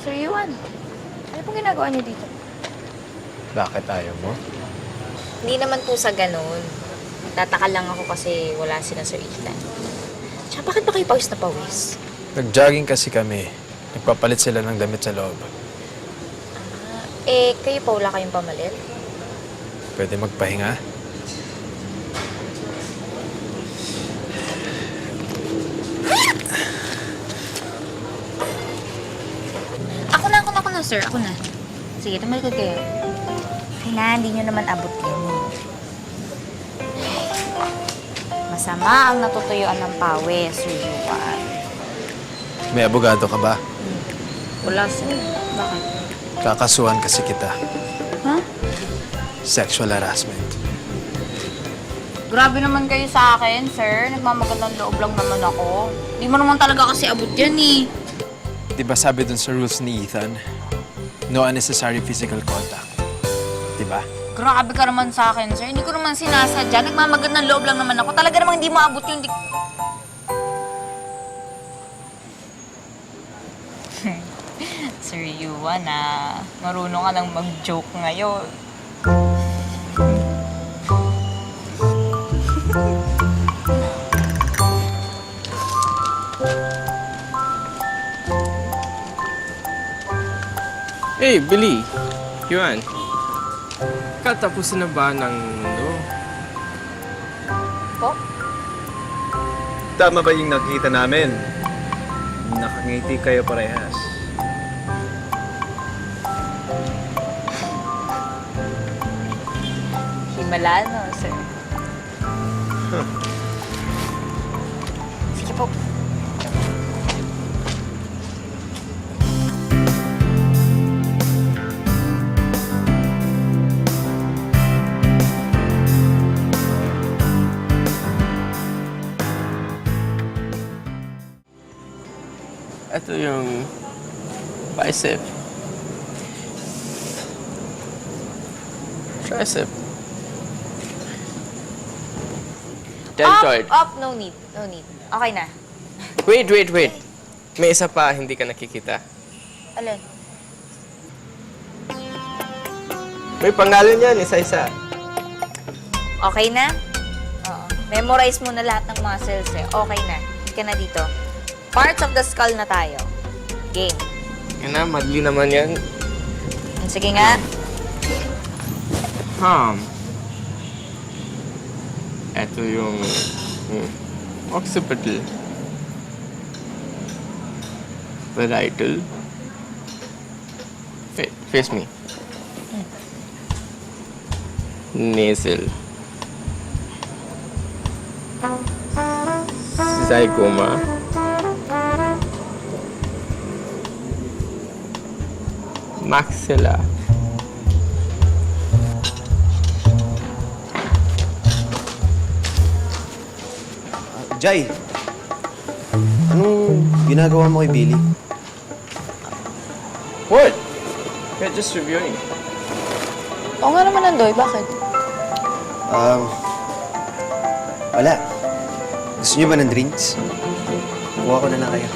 Sir Yuan, ano pong ginagawa niyo dito? Bakit ayaw mo? Hindi naman po sa ganun. Tataka lang ako kasi wala sila Sir Ethan. Tsaka bakit ba kayo pawis na pawis? Nag-jogging kasi kami. Nagpapalit sila ng damit sa loob. Kayo pa wala kayong pamalit? Pwede magpahinga? Ako na, sir. Ako na. Sige, tumalikod kayo. Okay na, hindi nyo naman abot yun. Masama ang natutuyuan ng pawis, Sir Yuan. May abogado ka ba? Wala, sir. Bakit? Kakasuhan kasi kita. Huh? Sexual harassment. Grabe naman kayo sa akin, sir. Nagmamagandang loob lang naman ako. Hindi mo naman talaga kasi abot yan, eh. Di ba sabi dun sa rules ni Ethan? No unnecessary physical contact. Di ba? Grabe ka naman sa akin, sir. Hindi ko naman sinasadya. Nagmamagandang loob lang naman ako. Talaga namang hindi mo abot yung Sir Yuan, marunong ka lang mag-joke ngayon. Hey, Billy! Yuan, katapusan na ba ng mundo? Po? Tama ba yung nakikita namin? Nakangiti kayo parehas. Himala, no, sir? Sige po. Ito yung bicep. Tricep. Deltoid. Up! No need. No need. Okay na. Wait. May isa pa, hindi ka nakikita. Alin? May pangalan yan, isa-isa. Okay na? Oo. Memorize mo na lahat ng muscles, eh. Okay na. Hindi ka na dito. Parts of the skull na tayo. Game. Yan na, madali naman yan. Sige nga. Ito yung occipital. Parietal. Face me. Nasal. Zygoma. Maxilla. Jai, anong ginagawa mo kay Billy? What? We're just reviewing. Oo nga naman, Andoy. Bakit? Wala. Gusto niyo ba ng drinks? Kuha ko na lang kayo.